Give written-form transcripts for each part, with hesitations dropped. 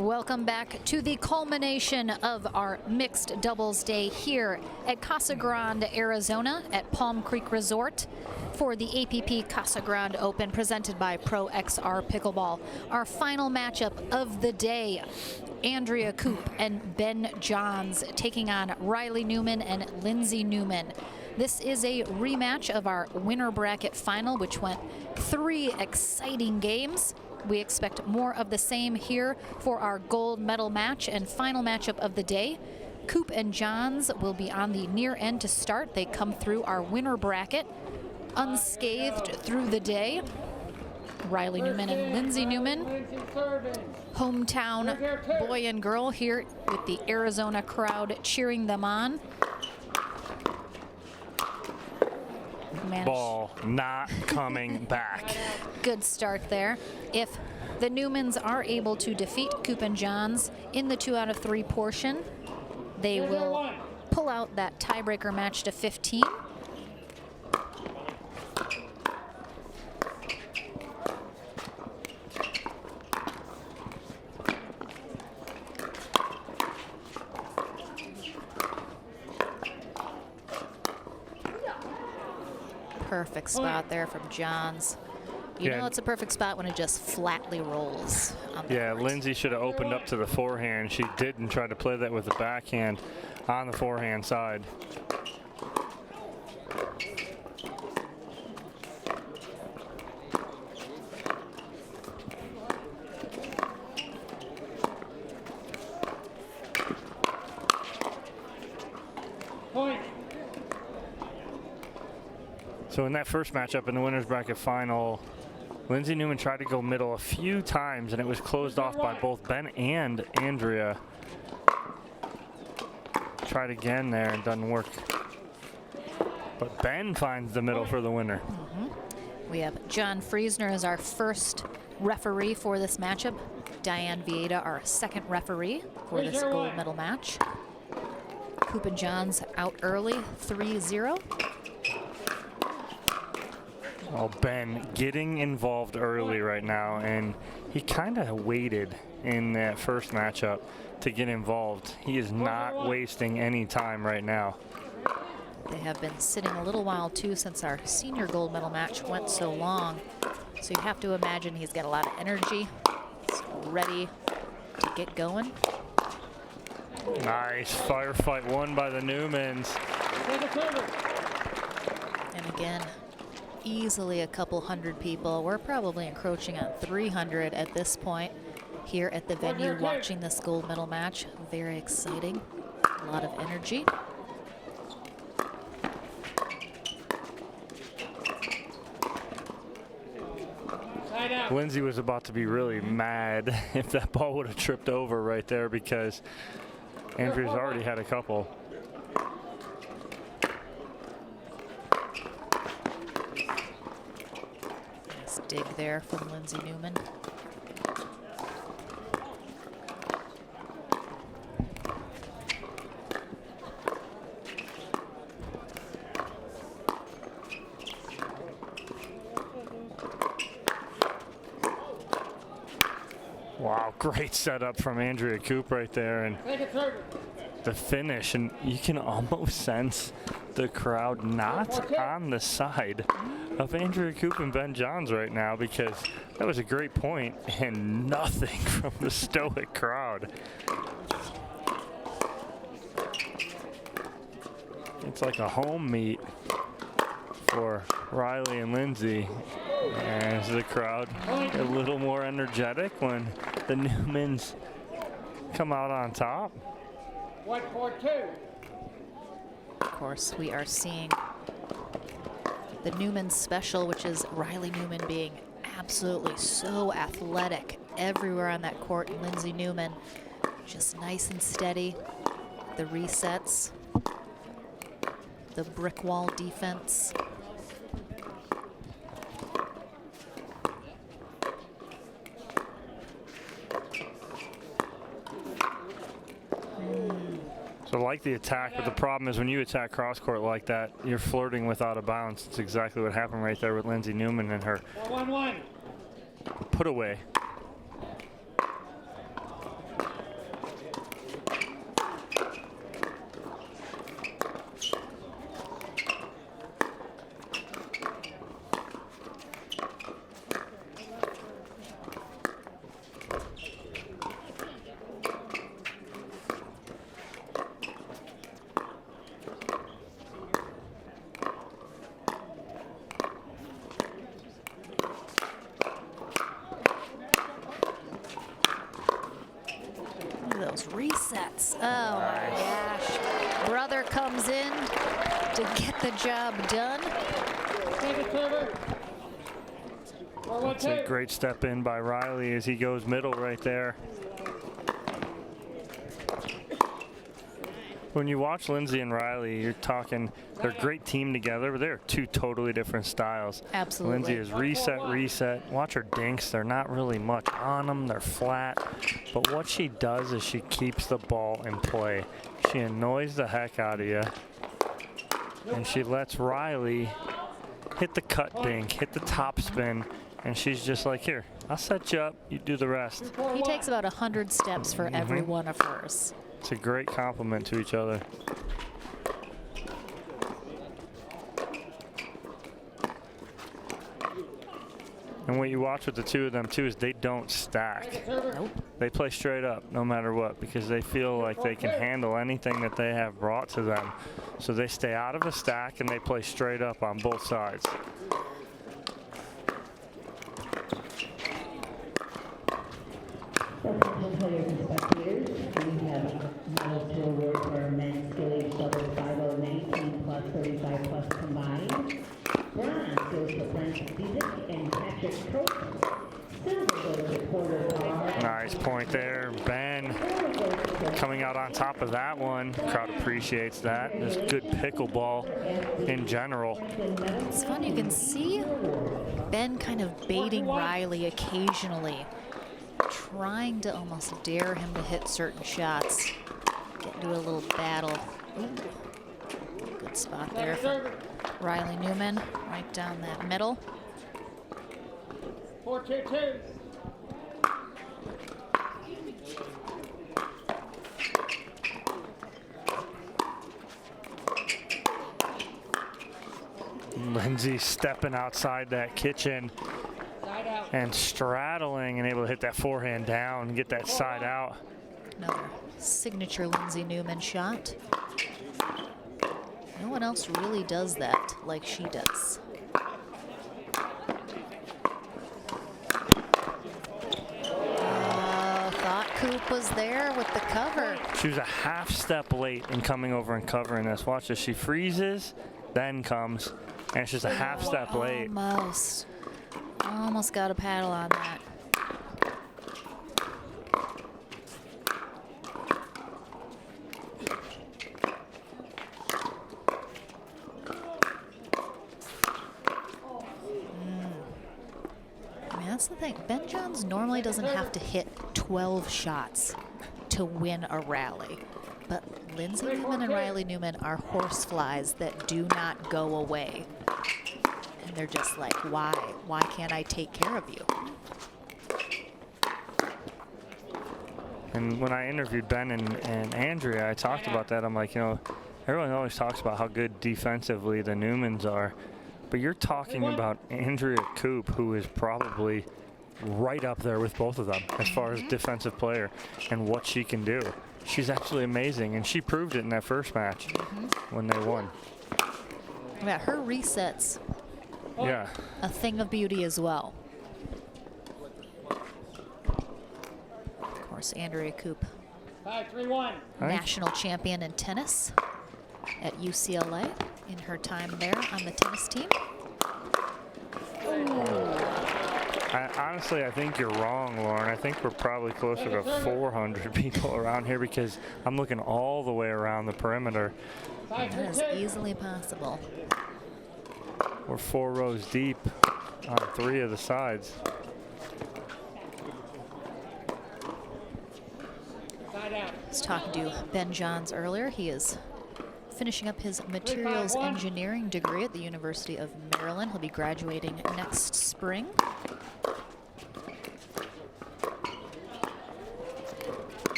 Welcome back to the culmination of our mixed doubles day here at Casa Grande, Arizona at Palm Creek Resort for the APP Casa Grande Open presented by Pro XR Pickleball. Our final matchup of the day, Andrea Koop and Ben Johns taking on Riley Newman and Lindsey Newman. This is a rematch of our winner bracket final, which went 3 exciting games. We expect more of the same here for our gold medal match and final matchup of the day. Koop and Johns will be on the near end to start. They come through our winner bracket unscathed through the day. Riley Newman and Lindsey Newman, hometown boy and girl here with the Arizona crowd cheering them on. Ball not coming back. Good start there. If the Newmans are able to defeat Koop and Johns in the 2 out of 3 portion, they will pull out that tiebreaker match to 15. Perfect spot there from Johns. You know it's a perfect spot when it just flatly rolls. Yeah, Lindsey should have opened up to the forehand. She didn't try to play that with the backhand on the forehand side. So in that first matchup in the winner's bracket final, Lindsey Newman tried to go middle a few times, and it was closed off by both Ben and Andrea. Tried again there and doesn't work. But Ben finds the middle for the winner. We have John Friesner as our first referee for this matchup. Diane Vieta, our second referee for this gold medal match. Koop and Johns out early, 3-0. Oh, Ben getting involved early right now, and he kind of waited in that first matchup to get involved. He is not wasting any time right now. They have been sitting a little while too since our senior gold medal match went so long. So you have to imagine he's got a lot of energy. He's ready to get going. Nice firefight won by the Newmans. And again, easily a couple hundred people. We're probably encroaching on 300 at this point here at the venue watching this gold medal match. Very exciting, a lot of energy. Lindsey was about to be really mad if that ball would have tripped over right there, because Andrea's already had a couple. Dig there from Lindsey Newman. Wow, great setup from Andrea Koop right there, and the finish, and you can almost sense the crowd not on the side of Andrea Koop and Ben Johns right now, because that was a great point and nothing from the stoic crowd. It's like a home meet for Riley and Lindsey. And is the crowd a little more energetic when the Newmans come out on top? 1-4-2. Of course, we are seeing the Newman special, which is Riley Newman being absolutely so athletic everywhere on that court. And Lindsey Newman just nice and steady. The resets, the brick wall defense. So I like the attack, but the problem is when you attack cross court like that, you're flirting with out of bounds. It's exactly what happened right there with Lindsey Newman and her 1-1. put away. resets. Oh my gosh. Brother comes in to get the job done. It's a great step in by Riley as he goes middle right there. When you watch Lindsey and Riley, you're talking, they're a great team together, but they're two totally different styles. Absolutely. Lindsey is reset, reset. Watch her dinks. They're not really much on them. They're flat. But what she does is she keeps the ball in play. She annoys the heck out of you. And she lets Riley hit the cut dink, hit the top spin, and she's just like, here, I'll set you up. You do the rest. He takes about 100 steps for every one of hers. It's a great compliment to each other. And what you watch with the two of them too is they don't stack. Nope. They play straight up no matter what because they feel like they can handle anything that they have brought to them. So they stay out of a stack and they play straight up on both sides. Attention players and spectators, we have medals to award for men's stage doubles 50-19 plus 35 plus combined. Bronze goes to Frank Dietrich and Patrick Koop. Silver goes to Porter Carr. Nice point there. Ben coming out on top of that one. Crowd appreciates that. Just good pickleball in general. It's fun. You can see Ben kind of baiting Riley occasionally, trying to almost dare him to hit certain shots. Get into a little battle. Ooh. Good spot there for Riley Newman, right down that middle. 4-2-2. Lindsey stepping outside that kitchen Side out. and straddling and able to hit that forehand down and get that side out. Another signature Lindsey Newman shot. No one else really does that like she does. Thought Koop was there with the cover. She was a half step late in coming over and covering this. Watch this. She freezes, then comes, and she's a half step late. Almost got a paddle on that. I mean, that's the thing. Ben Johns normally doesn't have to hit 12 shots to win a rally. But Lindsey Newman and Riley Newman are horseflies that do not go away. And they're just like, why? Why can't I take care of you? And when I interviewed Ben and Andrea, I talked about that. I'm like, you know, everyone always talks about how good defensively the Newmans are. But you're talking about Andrea Koop, who is probably right up there with both of them as far as defensive player and what she can do. She's absolutely amazing, and she proved it in that first match when they won. Yeah, her resets, Yeah. a thing of beauty as well. Of course, Andrea Koop, 5-3-1. national champion in tennis at UCLA in her time there on the tennis team. Honestly, I think you're wrong, Lauren. I think we're probably closer to 400 people around here because I'm looking all the way around the perimeter. That is easily possible. We're 4 rows deep on 3 of the sides. Side out. I was talking to Ben Johns earlier. He is finishing up his materials engineering degree at the University of Maryland. He'll be graduating next spring.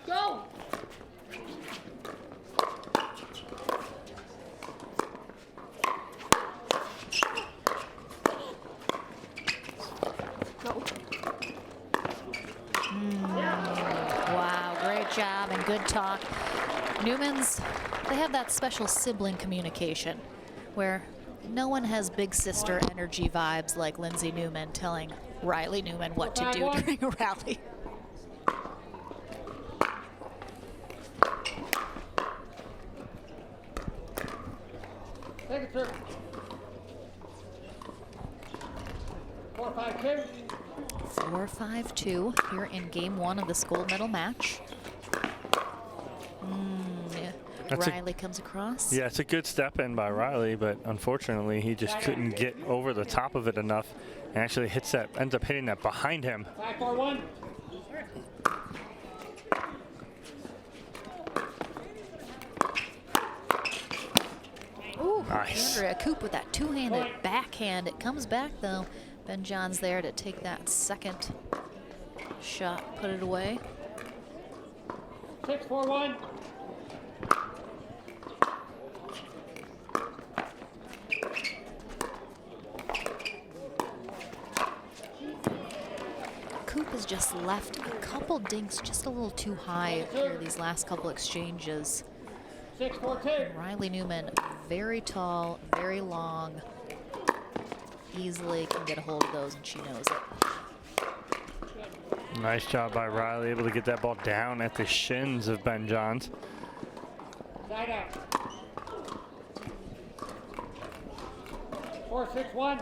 Go! Wow, great job and good talk. Newmans, they have that special sibling communication where no one has big sister energy vibes like Lindsey Newman telling Riley Newman what to do during a rally. Take it through. 4-5-2. 4-5-2 here in game one of this gold medal match. Riley comes across. Yeah, it's a good step in by Riley, but unfortunately he just couldn't get over the top of it enough and actually hits that, ends up hitting that behind him. 5-4-1. Ooh, Nice. Andrea Koop with that two-handed backhand. It comes back though. Ben John's there to take that second shot, put it away. 6-4-1. Koop has just left a couple dinks just a little too high here these last couple exchanges. 6-4-2. Riley Newman, very tall, very long, easily can get a hold of those, and she knows it. Nice job by Riley, able to get that ball down at the shins of Ben Johns. Side out. 4-6-1.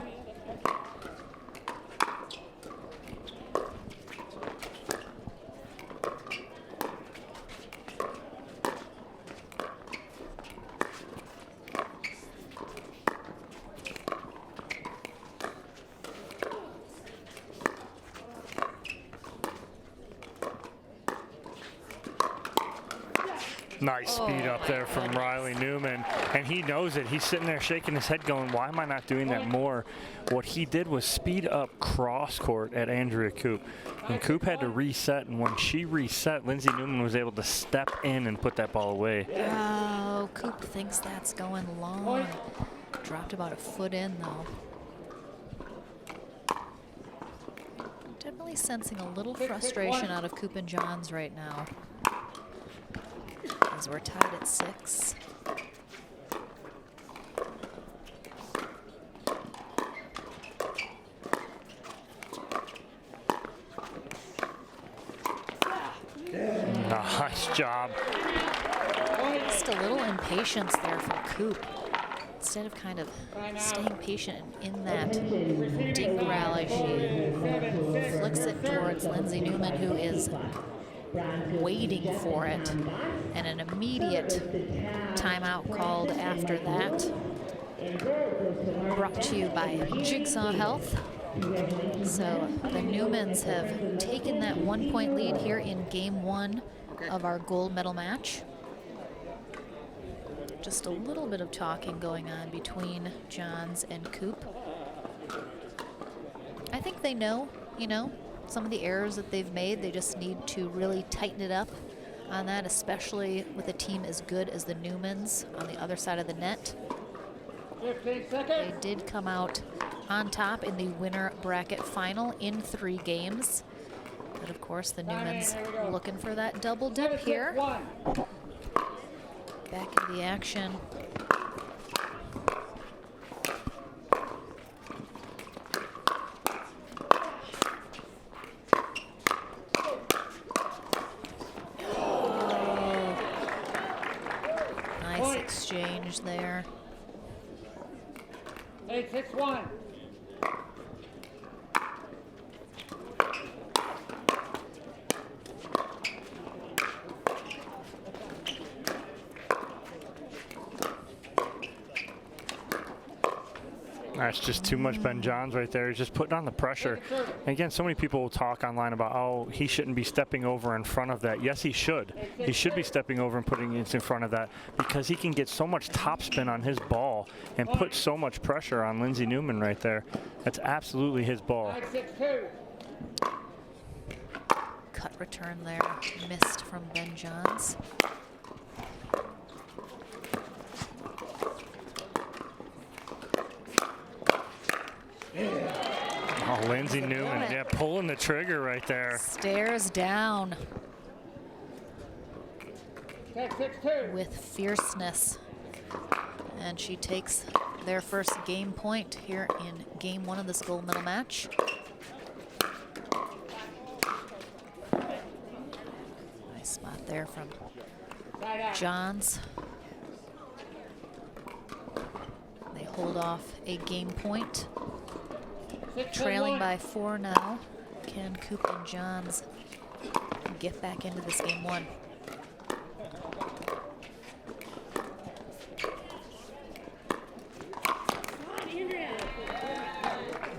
Nice speed up there from Riley Newman, and he knows it. He's sitting there shaking his head going, why am I not doing that more? What he did was speed up cross court at Andrea Koop. And Koop had to reset, and when she reset, Lindsey Newman was able to step in and put that ball away. Oh, Koop thinks that's going long. Dropped about a foot in though. Definitely sensing a little frustration out of Koop and Johns right now. As we're tied at 6. Nice job. Just a little impatience there from Koop. Instead of kind of staying patient in that dink rally, she flicks it towards Lindsey Newman, who is waiting for it, and an immediate timeout called after that. Brought to you by Jigsaw Health. So the Newmans have taken that 1-point lead here in game one of our gold medal match. Just a little bit of talking going on between Johns and Koop. I think they know, you know, some of the errors that they've made. They just need to really tighten it up on that, especially with a team as good as the Newmans on the other side of the net. 15 seconds. They did come out on top in the winner bracket final in 3 games. But of course, the Newmans looking for that double dip here. 1. Back into the action. Nice exchange there. 8-6-1. That's just too much Ben Johns right there. He's just putting on the pressure. And again, so many people will talk online about, oh, he shouldn't be stepping over in front of that. Yes, he should. He should be stepping over and putting it in front of that, because he can get so much topspin on his ball and put so much pressure on Lindsey Newman right there. That's absolutely his ball. 5-6-2. Cut return there, missed from Ben Johns. Oh, Lindsey Newman, yeah, pulling the trigger right there. Stares down 10-6-2. with fierceness. And she takes their first game point here in game one of this gold medal match. Nice spot there from Side out. Johns. pulled off a game point. 6-1. Trailing by 4 now. Can Koop and Johns get back into this game 1?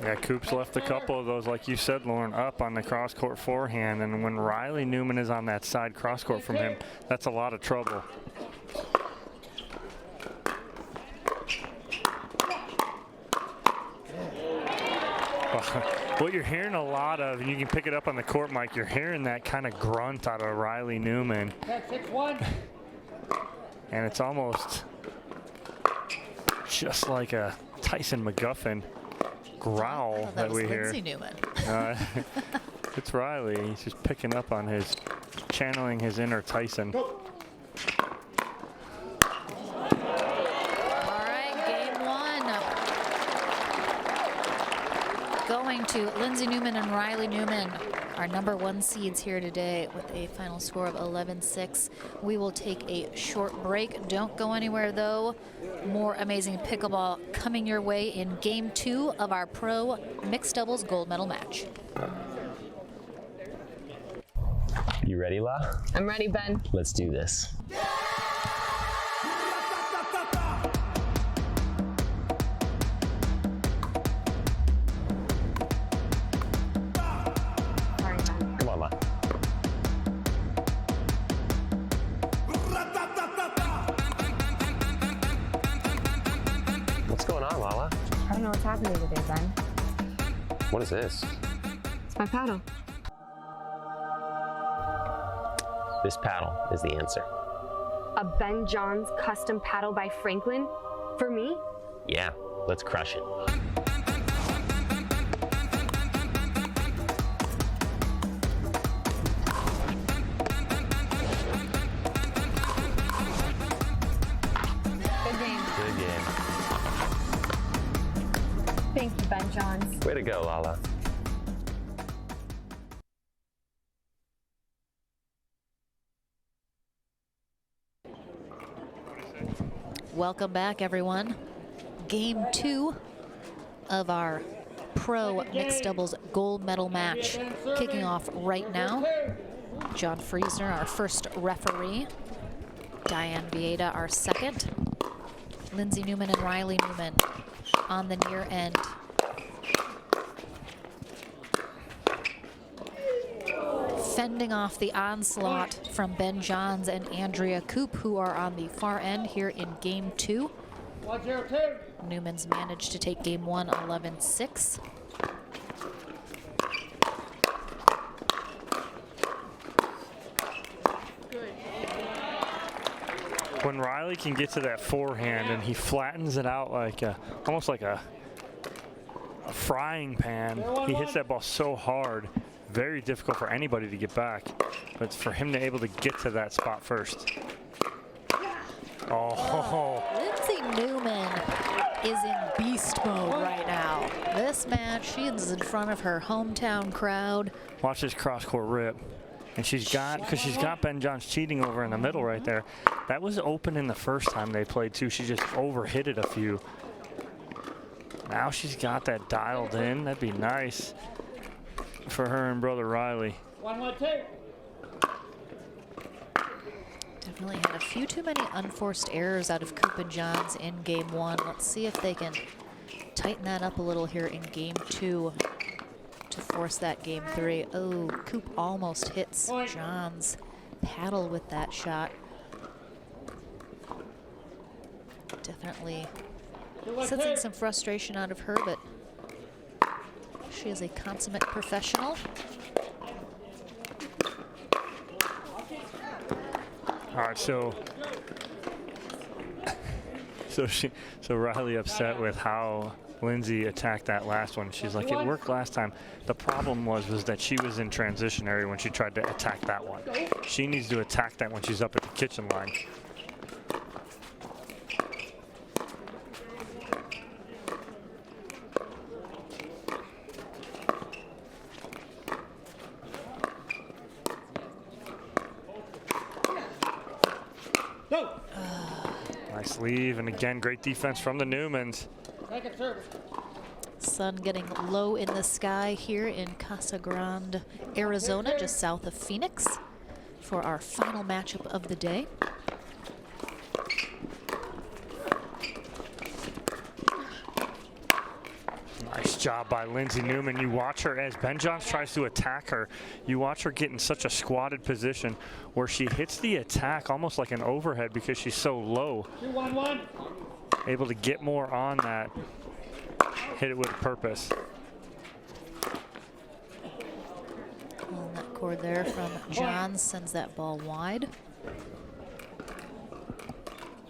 Yeah, Koop's left a couple of those, like you said, Lauren, up on the cross-court forehand. And when Riley Newman is on that side cross-court from him, that's a lot of trouble. What you're hearing a lot of, and you can pick it up on the court mic, you're hearing that kind of grunt out of Riley Newman. 6-1. And it's almost just like a Tyson McGuffin growl that we was hear. Lindsey Newman. It's Riley. He's just picking up on his, channeling his inner Tyson. All right, game 1. Going to Lindsey Newman and Riley Newman, our #1 seeds here today with a final score of 11-6. We will take a short break. Don't go anywhere though. More amazing pickleball coming your way in game 2 of our pro mixed doubles gold medal match. You ready, La? I'm ready, Ben. Let's do this. Sorry, Ben. Come on, La. What's going on, Lala? I don't know what's happening today, Ben. What is this? It's my paddle. This paddle is the answer. A Ben Johns custom paddle by Franklin? For me? Yeah, let's crush it. Good game. Good game. Thank you, Ben Johns. Way to go, Lala. Welcome back, everyone. Game 2 of our pro mixed doubles gold medal match kicking off right now. John Friesner, our first referee. Diane Vieta, our second. Lindsey Newman and Riley Newman on the near end. Fending off the onslaught from Ben Johns and Andrea Koop, who are on the far end here in game 2. 1-0-2. Newman's managed to take game 1 11-6. When Riley can get to that forehand and he flattens it out like almost like a frying pan, he hits that ball so hard. Very difficult for anybody to get back, but it's for him to be able to get to that spot first. Oh. Lindsey Newman is in beast mode right now. This match, she is in front of her hometown crowd. Watch this cross-court rip. And she's got Ben Johns cheating over in the middle right there. That was open in the first time they played too. She just overhit it a few. Now she's got that dialed in. That'd be nice for her and brother Riley. 1-1-2. Definitely had a few too many unforced errors out of Koop and Johns in game 1. Let's see if they can tighten that up a little here in game 2 to force that game 3. Oh, Koop almost hits Johns' paddle with that shot. Definitely sensing some frustration out of her, but she is a consummate professional. All right, so Riley upset with how Lindsey attacked that last one. She's like, it worked last time. The problem was that she was in transition area when she tried to attack that one. She needs to attack that when she's up at the kitchen line. Nice leave, and again, great defense from the Newmans. Second service. Sun getting low in the sky here in Casa Grande, Arizona, just south of Phoenix, for our final matchup of the day. Nice job by Lindsey Newman. You watch her as Ben Johns tries to attack her. You watch her get in such a squatted position where she hits the attack almost like an overhead because she's so low. 2-1-1. Able to get more on that. Hit it with purpose. Pulling that cord there from Johns, sends that ball wide.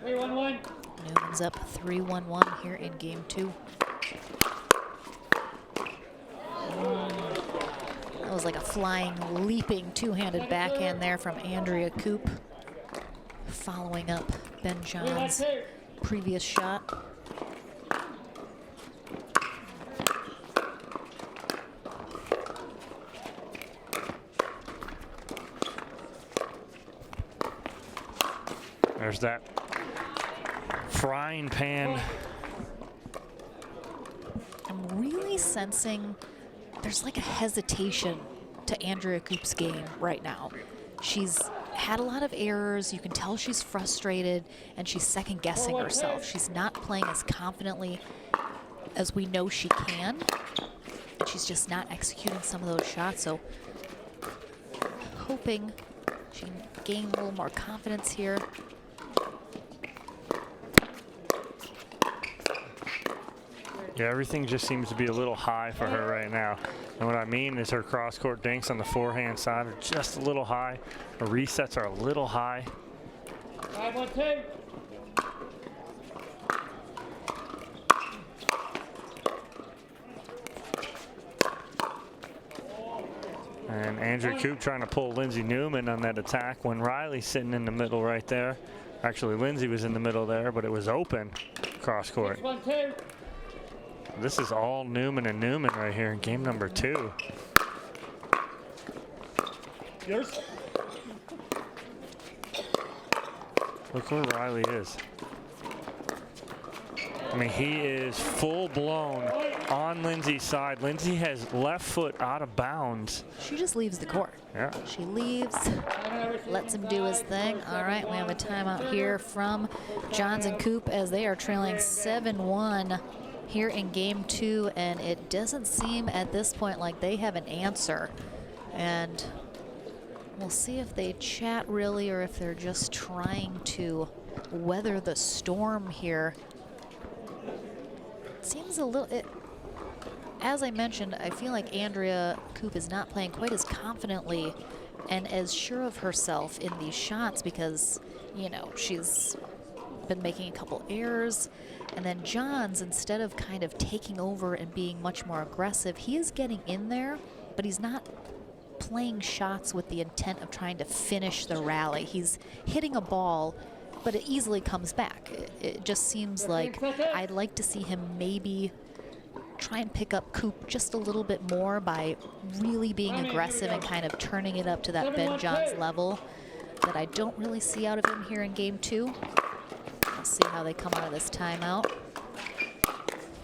3-1-1. Newman's up 3-1-1 here in game 2. That was like a flying, leaping two-handed backhand there from Andrea Koop, following up Ben Johns' previous shot. There's that frying pan. I'm really sensing there's like a hesitation to Andrea Koop's game right now. She's had a lot of errors. You can tell she's frustrated and she's second guessing herself. She's not playing as confidently as we know she can. And she's just not executing some of those shots. So hoping she can gain a little more confidence here. Yeah, everything just seems to be a little high for her right now. And what I mean is her cross-court dinks on the forehand side are just a little high. Her resets are a little high. 5-1-2. And Andrea Koop trying to pull Lindsey Newman on that attack when Riley's sitting in the middle right there. Actually, Lindsey was in the middle there, but it was open cross-court. 6-1-2. This is all Newman and Newman right here in game number 2. Yours. Look where Riley is. I mean, he is full-blown on Lindsey's side. Lindsey has left foot out of bounds. She just leaves the court. Yeah. She leaves, lets him do his thing. All right, we have a timeout here from Johns and Koop as they are trailing 7-1 here in game 2, and it doesn't seem at this point like they have an answer. And we'll see if they chat really or if they're just trying to weather the storm here. It seems a little, as I mentioned, I feel like Andrea Koop is not playing quite as confidently and as sure of herself in these shots because, you know, she's been making a couple errors. And then Johns, instead of kind of taking over and being much more aggressive, he is getting in there, but he's not playing shots with the intent of trying to finish the rally. He's hitting a ball, but it easily comes back. It just seems like I'd like to see him maybe try and pick up Koop just a little bit more by really being aggressive and kind of turning it up to that Ben Johns level that I don't really see out of him here in game 2. Let's see how they come out of this timeout.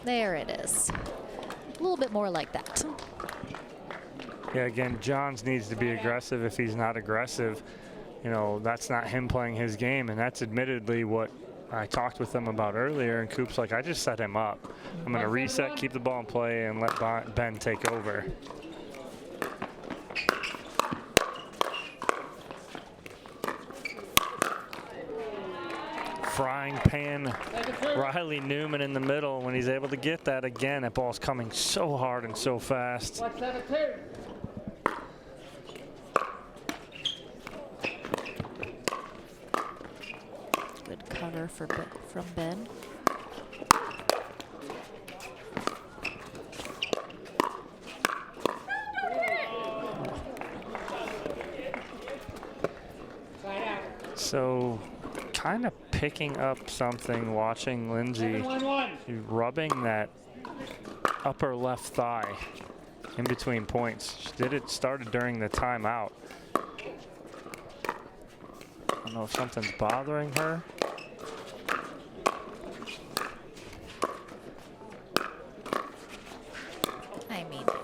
There it is. A little bit more like that. Yeah, again, Johns needs to be aggressive. If he's not aggressive, you know, that's not him playing his game, and that's admittedly what I talked with him about earlier, and Koop's like, I just set him up. I'm going to reset, keep the ball in play, and let Ben take over. Frying pan, Riley Newman in the middle. When he's able to get that again, that ball's coming so hard and so fast. 1-7-2. Good cover from Ben. So kind of picking up something watching Lindsey 7-1-1. rubbing that upper left thigh in between points. She did it, started during the timeout. I don't know if something's bothering her.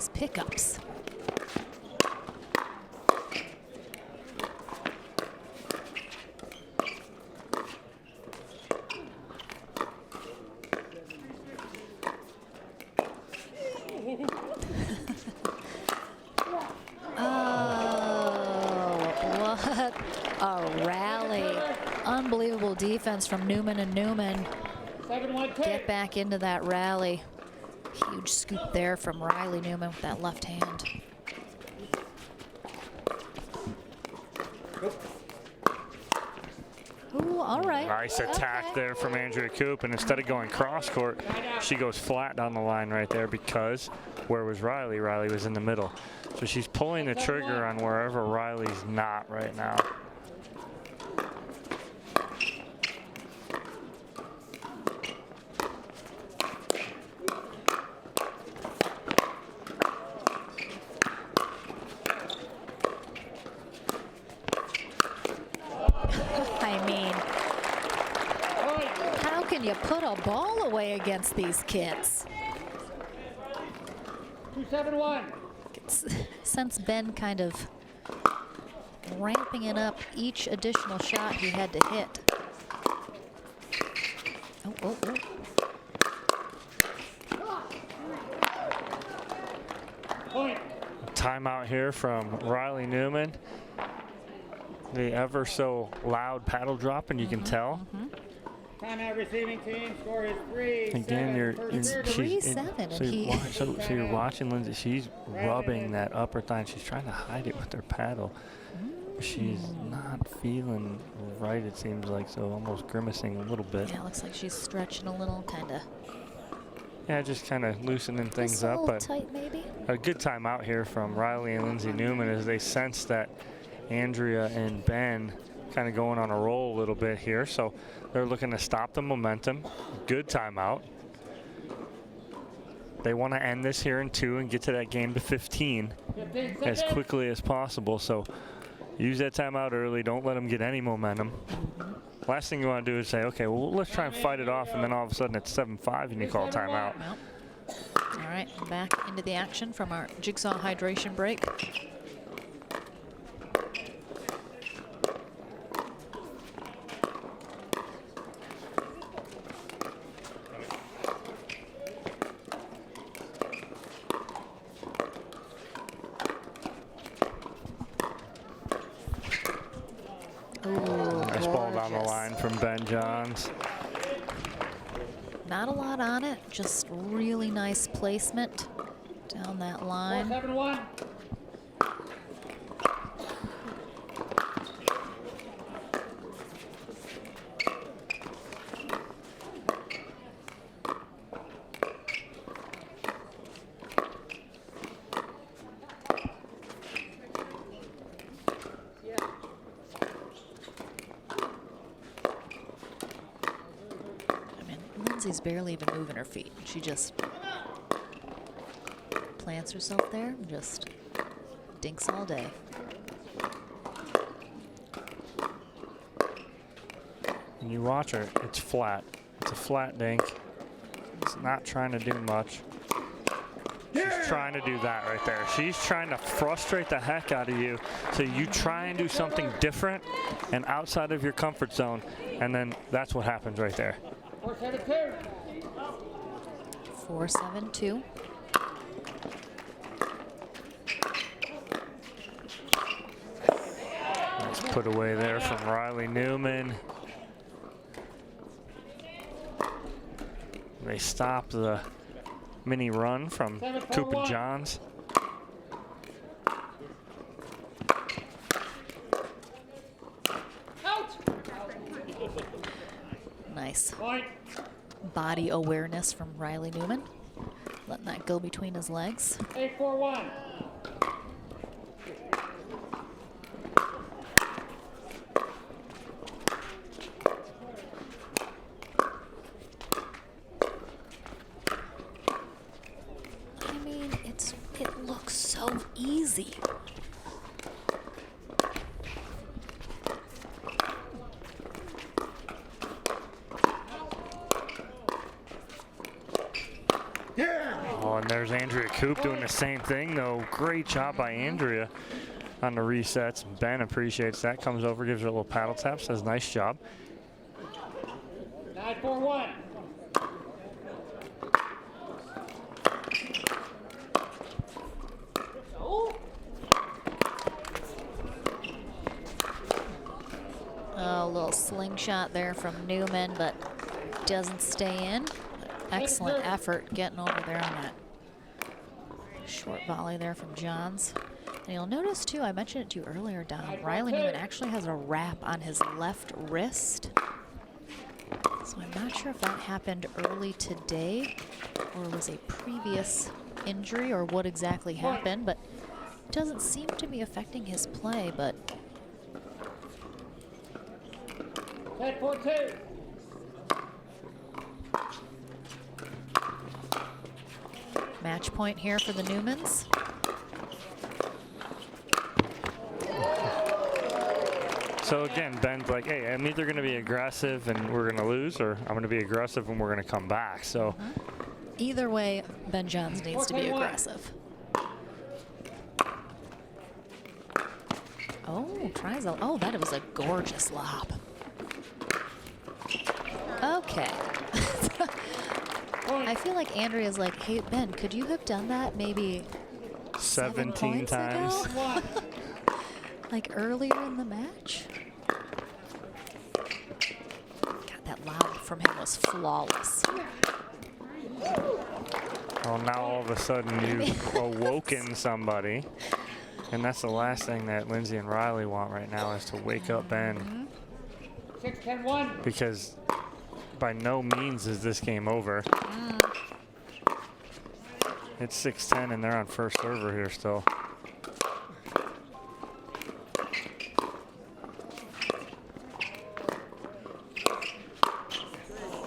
these pickups. A rally. Unbelievable defense from Newman and Newman. 7-1 Get back into that rally. Huge scoop there from Riley Newman with that left hand. Ooh, all right. Nice attack Okay. there from Andrea Koop, and instead of going cross court, she goes flat down the line right there because where was Riley? Riley was in the middle. So she's pulling the trigger on wherever Riley's not right now. I mean, how can you put a ball away against these kids? 2-7-1. Since Ben kind of ramping it up each additional shot he had to hit. Oh. Point. Timeout here from Riley Newman. The ever so loud paddle drop, and you can tell. Timeout receiving team. Score is 3-7. Again, you're First period. 3-7. So you're watching Lindsey. She's rubbing that upper thigh, and she's trying to hide it with her paddle. She's not feeling right, it seems like, so almost grimacing a little bit. Yeah, looks like she's stretching a little, kind of. Yeah, just kind of loosening things Just a up. little But tight, maybe. a good time out here from Riley and Lindsey Newman as they sense that Andrea and Ben kind of going on a roll a little bit here. So they're looking to stop the momentum. Good timeout. They want to end this here in 2 and get to that game to 15 as quickly as possible. So use that timeout early. Don't let them get any momentum. Last thing you want to do is say, okay, well, let's try and fight it off, and then all of a sudden it's 7-5 and you call timeout. Well, all right, back into the action from our jigsaw hydration break. Nice ball down the line from Ben Johns. Not a lot on it, just really nice placement down that line. 4-7-1. Lindsey's barely even moving her feet. She just plants herself there and just dinks all day. And you watch her, it's flat. It's a flat dink. It's not trying to do much. She's trying to do that right there. She's trying to frustrate the heck out of you so you try and do something different and outside of your comfort zone, and then that's what happens right there. 4-7-2. 4-7-2. Nice put away there from Riley Newman. They stop the mini run from Koop and Johns. Nice Point. body awareness from Riley Newman. Letting that go between his legs. 8-4-1. I mean, it looks so easy. and there's Andrea Koop doing the same thing, though. Great job by Andrea on the resets. Ben appreciates that, comes over, gives her a little paddle tap, says nice job. 9-4-1. A little slingshot there from Newman, but doesn't stay in. Excellent effort getting over there on that short volley there from Johns. And you'll notice too, I mentioned it to you earlier, Don, Riley Newman actually has a wrap on his left wrist. So I'm not sure if that happened early today or was a previous injury or what exactly happened, but it doesn't seem to be affecting his play, but 10-4-2. match point here for the Newmans. So again, Ben's like, hey, I'm either going to be aggressive and we're going to lose, or I'm going to be aggressive and we're going to come back. So Either way, Ben Johns needs to be aggressive. Oh, tries a, oh, that was a gorgeous lob. Okay. I feel like Andrea's like, hey, Ben, could you have done that maybe 17 times. ago? Like earlier in the match? God, that lob from him was flawless. Well, now all of a sudden you've awoken somebody. And that's the last thing that Lindsey and Riley want right now, is to wake up Ben. 6-10-1. Because by no means is this game over. It's 6-10 and they're on first server here still.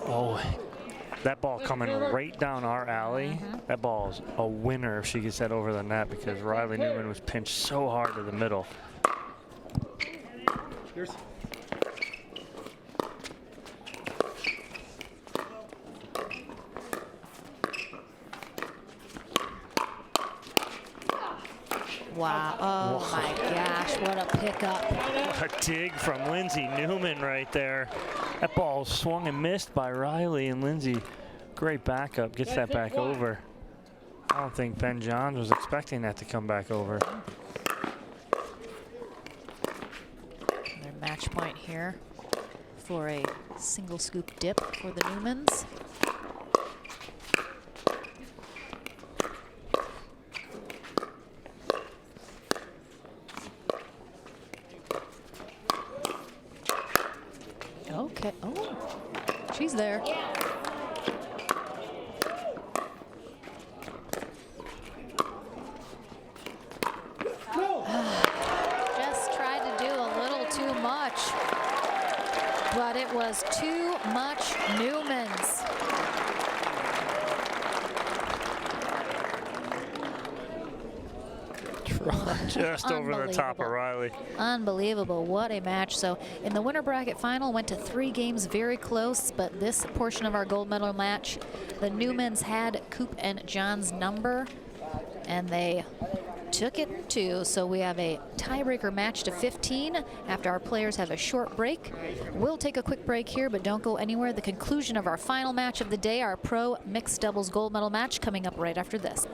Oh, that ball coming right down our alley. That ball's a winner if she gets that over the net, because Riley Newman was pinched so hard to the middle. Wow, oh my gosh, what a pickup. A dig from Lindsey Newman right there. That ball swung and missed by Riley, and Lindsey, great backup, gets that back over. I don't think Ben Johns was expecting that to come back over. Their match point here for a single scoop dip for the Newmans. Okay, oh, she's there. Just tried to do a little too much, but it was too much Newmans. Just over the top of Riley. Unbelievable, what a match. So in the winter bracket final, went to 3 games, very close, but this portion of our gold medal match, the Newmans had Koop and John's number, and they took it too. So we have a tiebreaker match to 15 after our players have a short break. We'll take a quick break here, but don't go anywhere. The conclusion of our final match of the day, our pro mixed doubles gold medal match, coming up right after this.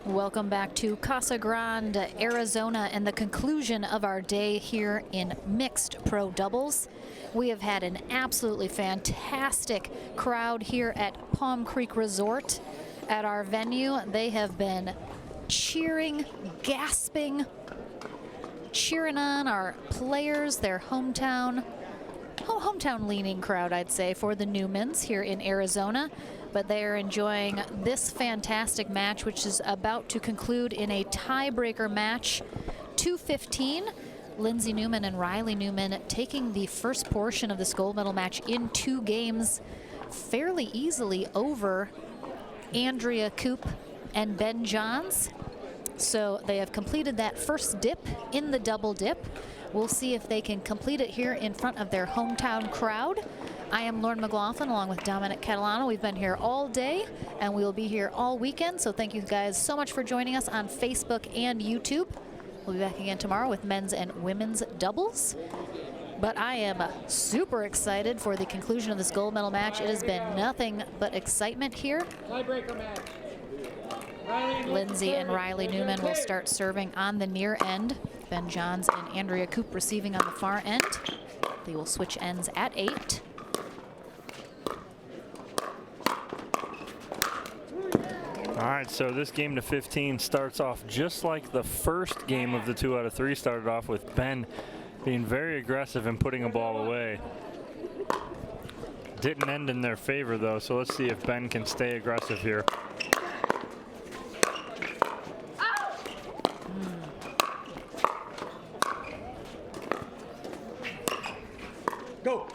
Welcome back to Casa Grande, Arizona, and the conclusion of our day here in mixed pro doubles. We have had an absolutely fantastic crowd here at Palm Creek Resort at our venue. They have been cheering, gasping, cheering on our players, their hometown leaning crowd, I'd say, for the Newmans here in Arizona. But they are enjoying this fantastic match, which is about to conclude in a tiebreaker match, 2-15. Lindsey Newman and Riley Newman taking the first portion of this gold medal match in 2 games fairly easily over Andrea Koop and Ben Johns. So they have completed that first dip in the double dip. We'll see if they can complete it here in front of their hometown crowd. I am Lauren McLaughlin along with Dominic Catalano. We've been here all day and we will be here all weekend. So thank you guys so much for joining us on Facebook and YouTube. We'll be back again tomorrow with men's and women's doubles. But I am super excited for the conclusion of this gold medal match. It has been nothing but excitement here. Tiebreaker match. Lindsey and Riley Newman will start serving on the near end. Ben Johns and Andrea Koop receiving on the far end. They will switch ends at 8. All right, so this game to 15 starts off just like the first game of the 2 out of 3 started off, with Ben being very aggressive and putting a ball away. Didn't end in their favor though, so let's see if Ben can stay aggressive here. Go.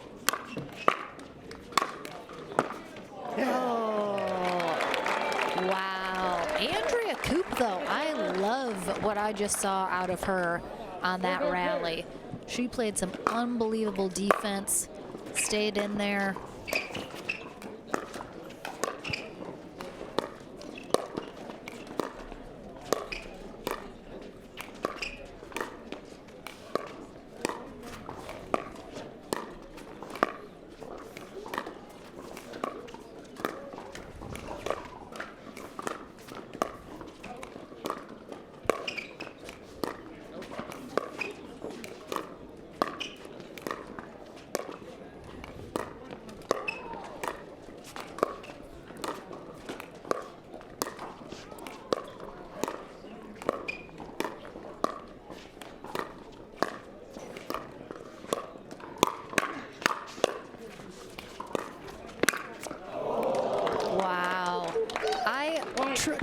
Wow. Andrea Koop, though, I love what I just saw out of her on that rally. She played some unbelievable defense, stayed in there.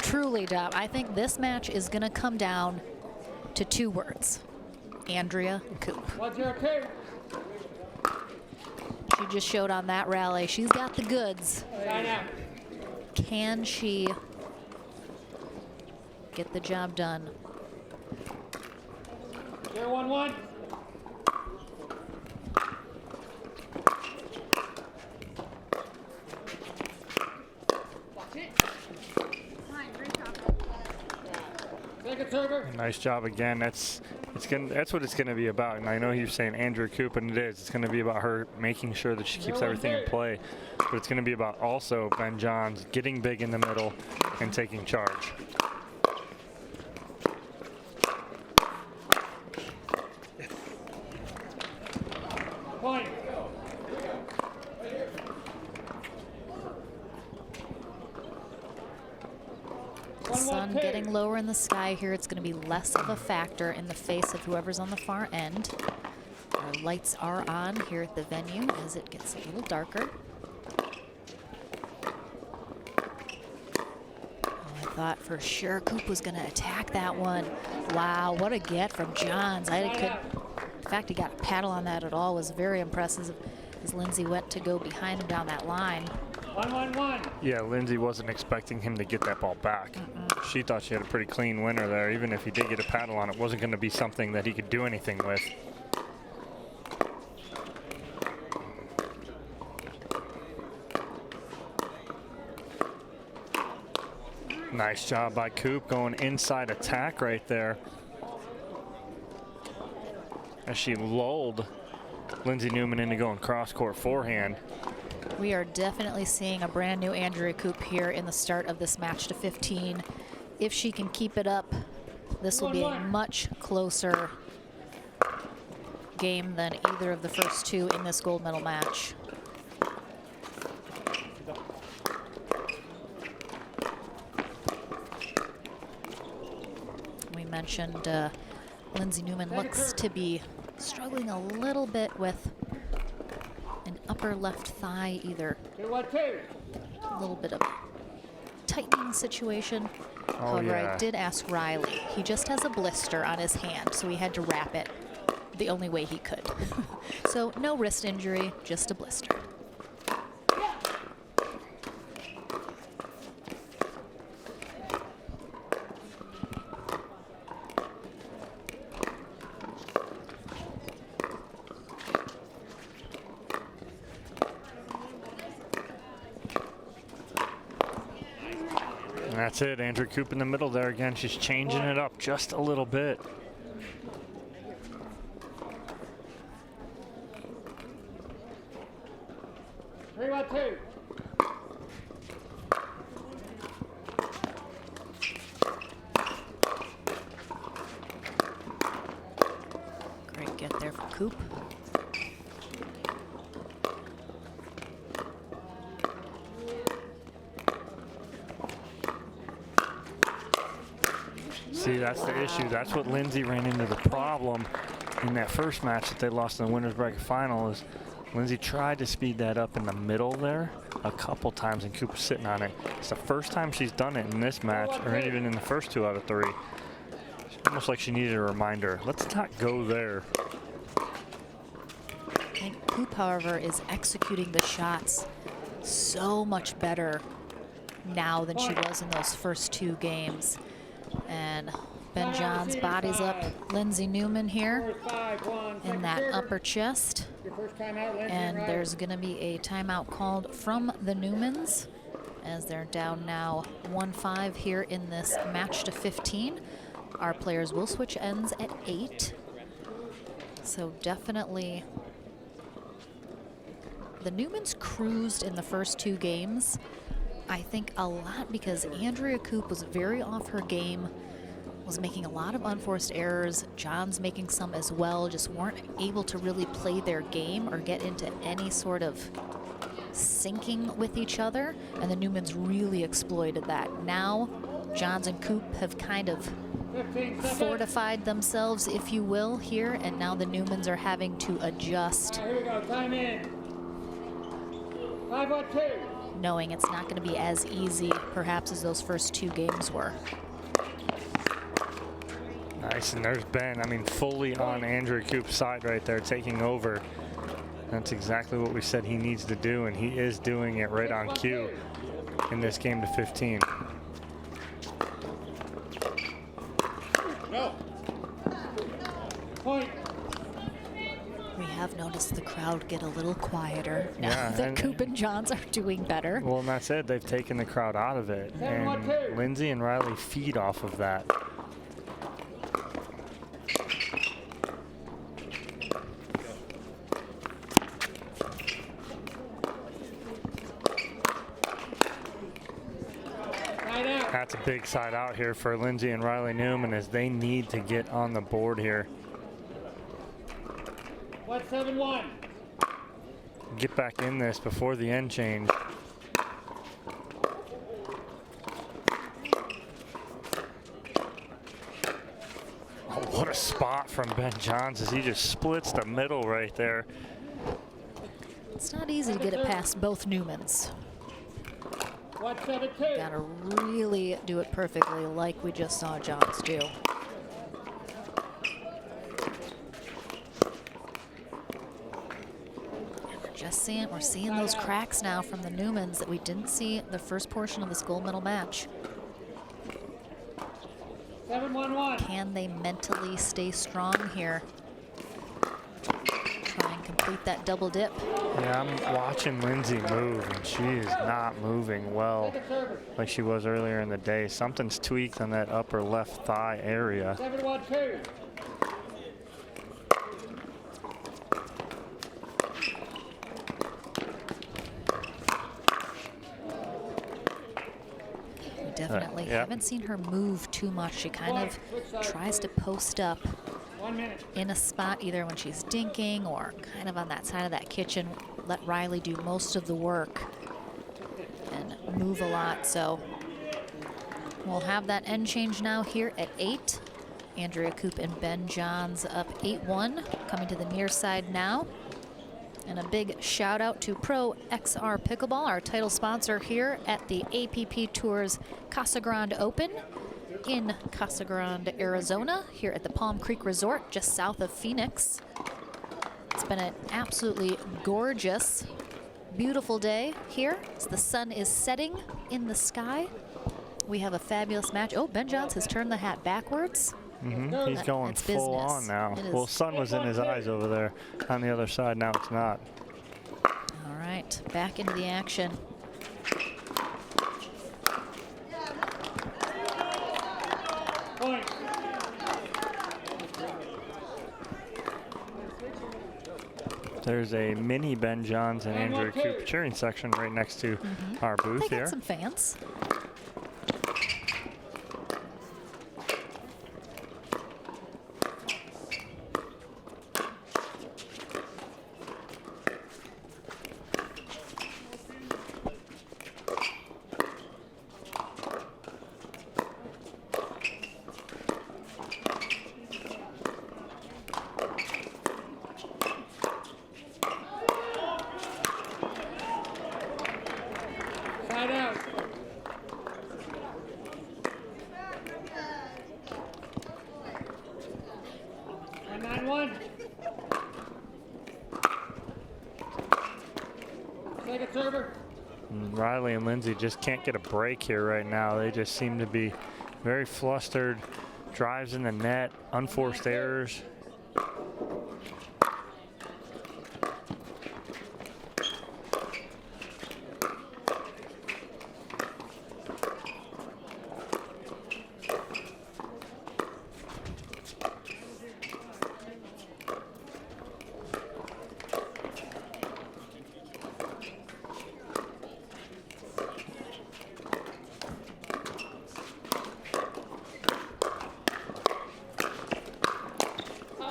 Truly, Dom, I think this match is going to come down to 2 words: Andrea Koop. 1-0-2. She just showed on that rally. She's got the goods. Sign out. Can she get the job done? 0-1-1. Nice job again. That's what it's gonna be about. And I know you're saying Andrea Koop, and it is. It's gonna be about her making sure that she keeps everything in play. But it's gonna be about also Ben Johns getting big in the middle and taking charge. Point. The sun getting lower in the sky here. It's going to be less of a factor in the face of whoever's on the far end. Our lights are on here at the venue as it gets a little darker. I thought for sure Koop was going to attack that one. Wow, what a get from Johns. The fact he got a paddle on that at all was very impressive as Lindsey went to go behind him down that line. 1-1-1. Yeah, Lindsey wasn't expecting him to get that ball back. She thought she had a pretty clean winner there. Even if he did get a paddle on it, wasn't going to be something that he could do anything with. Nice job by Koop, going inside attack right there, as she lulled Lindsey Newman into going cross-court forehand. We are definitely seeing a brand new Andrea Koop here in the start of this match to 15. If she can keep it up, this will be a much closer game than either of the first 2 in this gold medal match. We mentioned Lindsey Newman looks to be struggling a little bit with an upper left thigh, either a little bit of a tightening situation. However, yeah. I did ask Riley. He just has a blister on his hand, so he had to wrap it the only way he could. So no wrist injury, just a blister. that's it. Andrea Koop in the middle there again. She's changing it up just a little bit. Three, 1, 2. Great get there for Koop. See, that's the issue. That's what Lindsey ran into the problem in that first match that they lost in the winners bracket final. Is Lindsey tried to speed that up in the middle there a couple times, and Koop was sitting on it. It's the first time she's done it in this match, or even in the first 2 out of 3. It's almost like she needed a reminder. Let's not go there. I think Koop, however, is executing the shots so much better now than she was in those first 2 games. And Ben Johns bodies up Lindsey Newman here in that upper chest. And there's going to be a timeout called from the Newmans as they're down now 1-5 here in this match to 15. Our players will switch ends at 8. So definitely the Newmans cruised in the first 2 games. I think a lot because Andrea Koop was very off her game, was making a lot of unforced errors. John's making some as well, just weren't able to really play their game or get into any sort of syncing with each other, and the Newmans really exploited that. Now, Johns and Koop have kind of fortified themselves, if you will, here, and now the Newmans are having to adjust. Here we go, time in. 5, 1, 2. Knowing it's not going to be as easy, perhaps, as those first 2 games were. Nice, and there's Ben. I mean, fully on Andrea Koop's side right there, taking over. That's exactly what we said he needs to do, and he is doing it right on cue in this game to 15. Go. Point. We have noticed the crowd get a little quieter now Yeah, that and- Koop and Johns are doing better. Well, and that's it. They've taken the crowd out of it, and Lindsey and Riley feed off of that. That's a big side out here for Lindsey and Riley Newman as they need to get on the board here. 1-7-1. Get back in this before the end change. Oh, what a spot from Ben Johns as he just splits the middle right there. It's not easy to get it past both Newmans. 1-7-2. Gotta really do it perfectly like we just saw Johns do. We're seeing those cracks now from the Newmans that we didn't see the first portion of this gold medal match. 7-1-1. Can they mentally stay strong here? Try and complete that double dip. Yeah, I'm watching Lindsey move, and she is not moving well like she was earlier in the day. Something's tweaked on that upper left thigh area. 7-1-2. Definitely haven't seen her move too much. She kind of tries to post up 1 minute. in a spot either when she's dinking or kind of on that side of that kitchen. Let Riley do most of the work and move a lot. So we'll have that end change now here at 8. Andrea Koop and Ben Johns up 8-1, coming to the near side now. And a big shout out to Pro XR Pickleball, our title sponsor here at the APP Tours Casa Grande Open in Casa Grande, Arizona, here at the Palm Creek Resort, just south of Phoenix. It's been an absolutely gorgeous, beautiful day here. As the sun is setting in the sky. We have a fabulous match. Oh, Ben Johns has turned the hat backwards. He's going That's full business. on now. It is. Well, sun was in his eyes over there on the other side. Now it's not. All right, back into the action. Point. There's a mini Ben Johns and Andrea Koop cheering section right next to our booth They here. got some fans. Side out. 1-9-1. Second server. Riley and Lindsey just can't get a break here right now. They just seem to be very flustered. Drives in the net, unforced errors.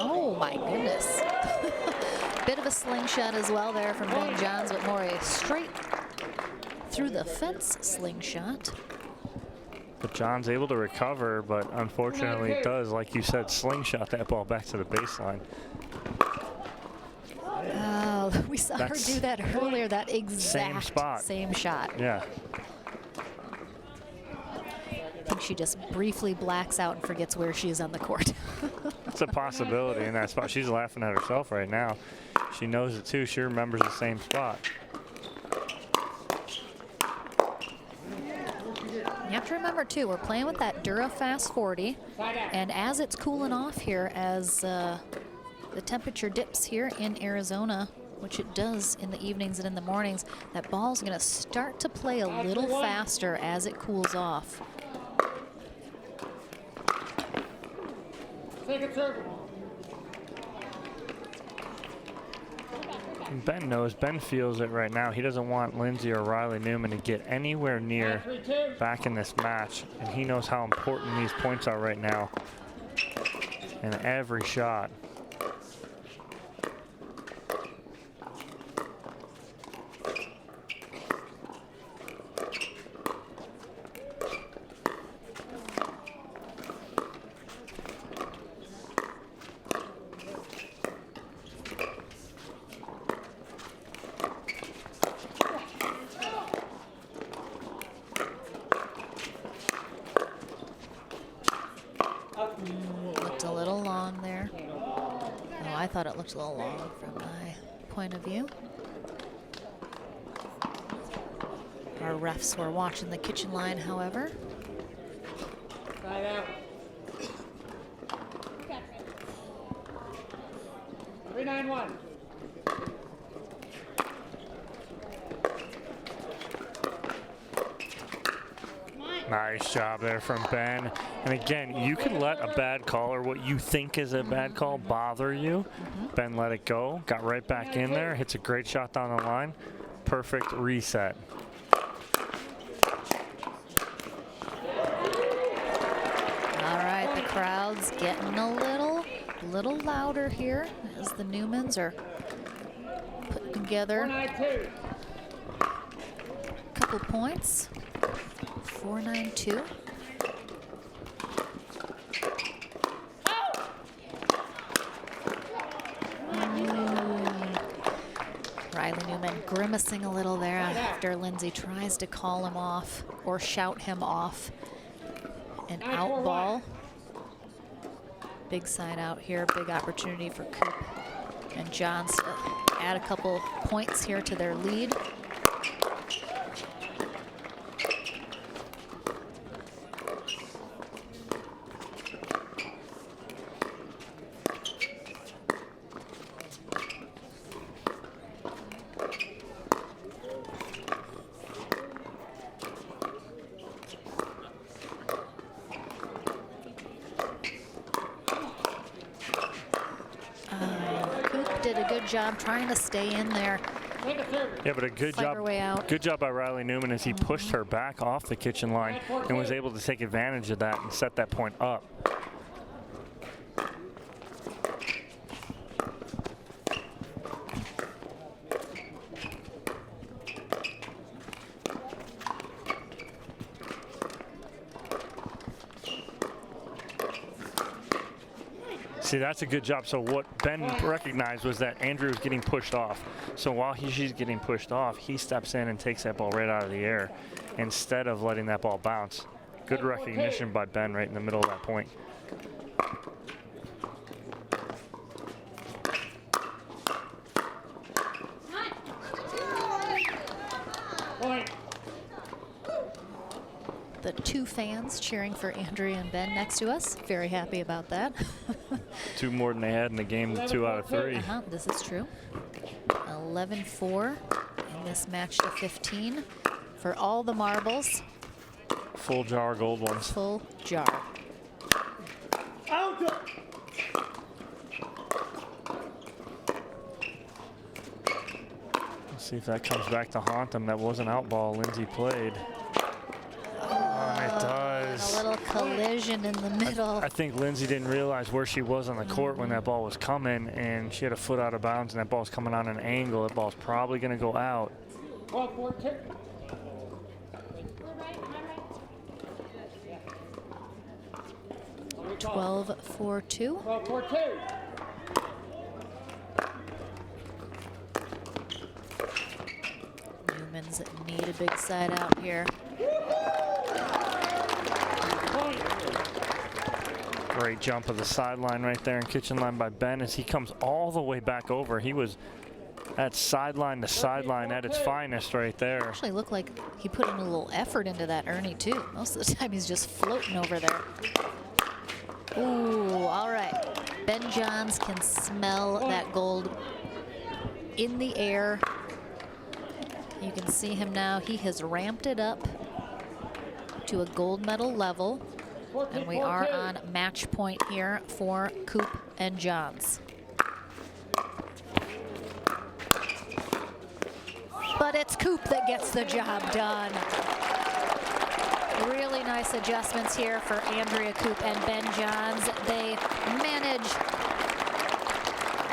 Oh my goodness. Bit of a slingshot as well there from Ben Johns, but more a straight through the fence slingshot. But John's able to recover, but unfortunately it does, like you said, slingshot that ball back to the baseline. Oh, we saw her do that earlier, that exact same shot. Yeah. I think she just briefly blacks out and forgets where she is on the court. It's a possibility in that spot. She's laughing at herself right now. She knows it too. She remembers the same spot. You have to remember too, we're playing with that DuraFast 40, and as it's cooling off here, as the temperature dips here in Arizona, which it does in the evenings and in the mornings, that ball's going to start to play a little faster as it cools off. Second server. And Ben feels it right now. He doesn't want Lindsey or Riley Newman to get anywhere near back in this match, and he knows how important these points are right now in every shot. Looked a little long there. Oh, I thought it looked a little long from my point of view. Our refs were watching the kitchen line, however. Side out. 3-9-1. Nice job there from Ben. And again, you can let a bad call or what you think is a bad call bother you. Ben let it go, got right back in there, hits a great shot down the line. Perfect reset. All right, the crowd's getting a little louder here as the Newmans are putting together a couple points. 4-9-2. Riley Newman grimacing a little there after Lindsey tries to call him off or shout him off. An out ball. Big side out here, big opportunity for Koop and Johns to add a couple points here to their lead. did a good job trying to stay in there. Yeah, but a good Fight job. her way out. Good job by Riley Newman as he pushed her back off the kitchen line and was able to take advantage of that and set that point up. See, that's a good job. So what Ben recognized was that Andrew was getting pushed off. So while she's getting pushed off, he steps in and takes that ball right out of the air instead of letting that ball bounce. Good recognition by Ben right in the middle of that point. The two fans cheering for Andrea and Ben next to us. Very happy about that. 2 more than they had in the game, 2 out of 3. This is true. 11-4 in this match to 15 for all the marbles. Full jar gold ones. Full jar. Let's see if that comes back to haunt them. That was an out ball Lindsey played. It does. A little collision in the middle. I think Lindsey didn't realize where she was on the court when that ball was coming, and she had a foot out of bounds, and that ball's coming on an angle. That ball's probably going to go out. 12-4-2. 12-4-2. Newmans need a big side out here. Great jump of the sideline right there, and kitchen line by Ben as he comes all the way back over. He was at sideline to sideline at its finest right there. Actually looked like he put in a little effort into that Ernie too. Most of the time he's just floating over there. Ooh, all right. Ben Johns can smell that gold in the air. You can see him now. He has ramped it up to a gold medal level. And we are on match point here for Koop and Johns. But it's Koop that gets the job done. Really nice adjustments here for Andrea Koop and Ben Johns. They manage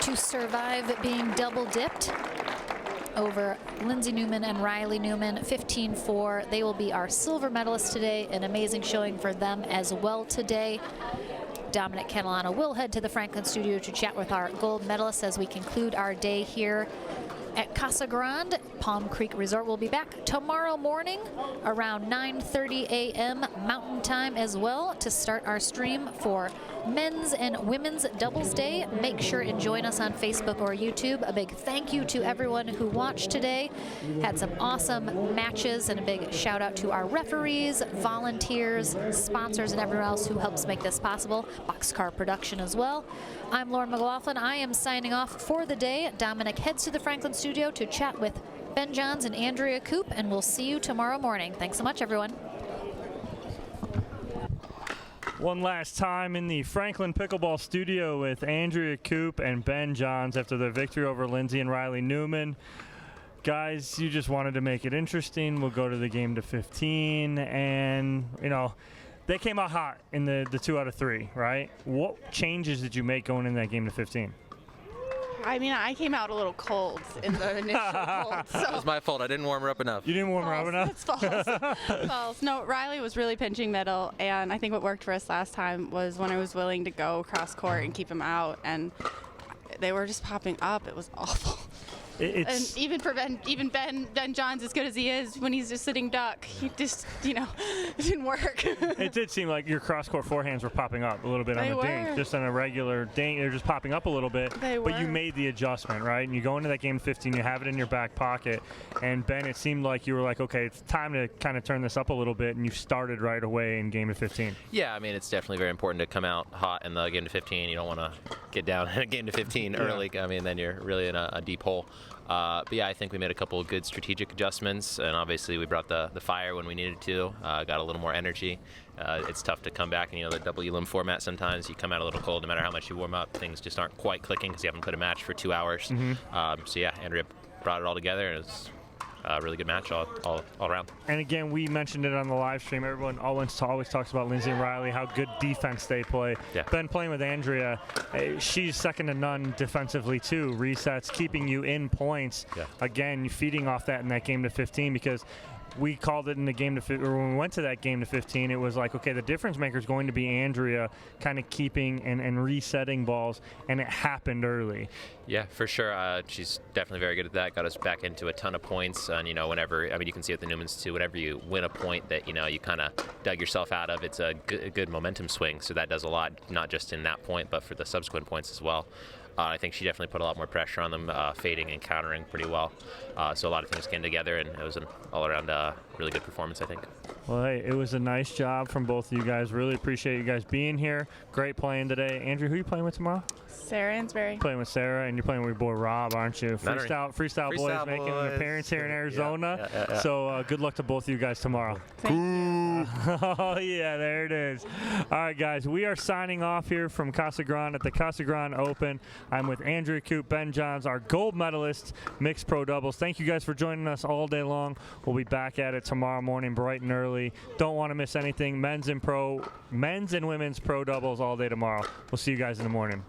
to survive being double dipped over Lindsey Newman and Riley Newman, 15-4. They will be our silver medalists today. An amazing showing for them as well today. Dominic Catalano will head to the Franklin studio to chat with our gold medalists as we conclude our day here at Casa Grande. Palm Creek Resort will be back tomorrow morning around 9:30 a.m. Mountain Time as well to start our stream for men's and women's doubles day. Make sure and join us on Facebook or YouTube. A big thank you to everyone who watched today. Had some awesome matches, and a big shout out to our referees, volunteers, sponsors, and everyone else who helps make this possible. Boxcar Production as well. I'm Lauren McLaughlin. I am signing off for the day. Dominic heads to the Franklin studio to chat with Ben Johns and Andrea Koop, and we'll see you tomorrow morning. Thanks so much, everyone. One last time in the Franklin Pickleball studio with Andrea Koop and Ben Johns after their victory over Lindsey and Riley Newman. Guys, you just wanted to make it interesting. We'll go to the game to 15, and you know, they came out hot in the 2 out of 3, right? What changes did you make going in that game to 15? I mean, I came out a little cold in the initial cold. So. It was my fault. I didn't warm her up enough. You didn't warm her up enough? It's false. False. No, Riley was really pinching middle, and I think what worked for us last time was when I was willing to go cross court and keep him out, and they were just popping up. It was awful. And even for Ben Johns, as good as he is, when he's just sitting duck, he just, it didn't work. It did seem like your cross-court forehands were popping up a little bit on the dink. Just on a regular dink, they're just popping up a little bit. But you made the adjustment, right? And you go into that game 15, you have it in your back pocket. And Ben, it seemed like you were like, okay, it's time to kind of turn this up a little bit, and you started right away in game to 15. Yeah, I mean, it's definitely very important to come out hot in the game to 15. You don't want to get down in a game to 15 early. I mean, then you're really in a deep hole. But yeah, I think we made a couple of good strategic adjustments, and obviously we brought the fire when we needed to, got a little more energy. It's tough to come back in the double elim format. Sometimes you come out a little cold, no matter how much you warm up, things just aren't quite clicking because you haven't played a match for 2 hours. So yeah, Andrea brought it all together, and it was a really good match all around. And again, we mentioned it on the live stream. Everyone always talks about Lindsey and Riley, how good defense they play. Yeah. Been playing with Andrea. She's second to none defensively too. Resets, keeping you in points. Yeah. Again, feeding off that in that game to 15, because we called it in the game to, or when we went to that game to 15, it was like, okay, the difference maker is going to be Andrea kind of keeping and resetting balls, and it happened early. Yeah, for sure. She's definitely very good at that. Got us back into a ton of points. And, whenever, you can see it with the Newmans too, whenever you win a point that, you kind of dug yourself out of, it's a good momentum swing. So that does a lot, not just in that point, but for the subsequent points as well. I think she definitely put a lot more pressure on them, fading and countering pretty well. So a lot of things came together, and it was an all-around really good performance, I think. Well, hey, it was a nice job from both of you guys. Really appreciate you guys being here. Great playing today. Andrew, who are you playing with tomorrow? Sarah Ansberry. Playing with Sarah, and you're playing with your boy Rob, aren't you? Freestyle boys making an appearance here in Arizona. Yeah. So good luck to both of you guys tomorrow. Oh, yeah, there it is. All right, guys, we are signing off here from Casa Grande at the Casa Grande Open. I'm with Andrea Koop, Ben Johns, our gold medalist, mixed pro doubles. Thank you guys for joining us all day long. We'll be back at it tomorrow morning, bright and early. Don't want to miss anything. Men's and women's pro doubles all day tomorrow. We'll see you guys in the morning.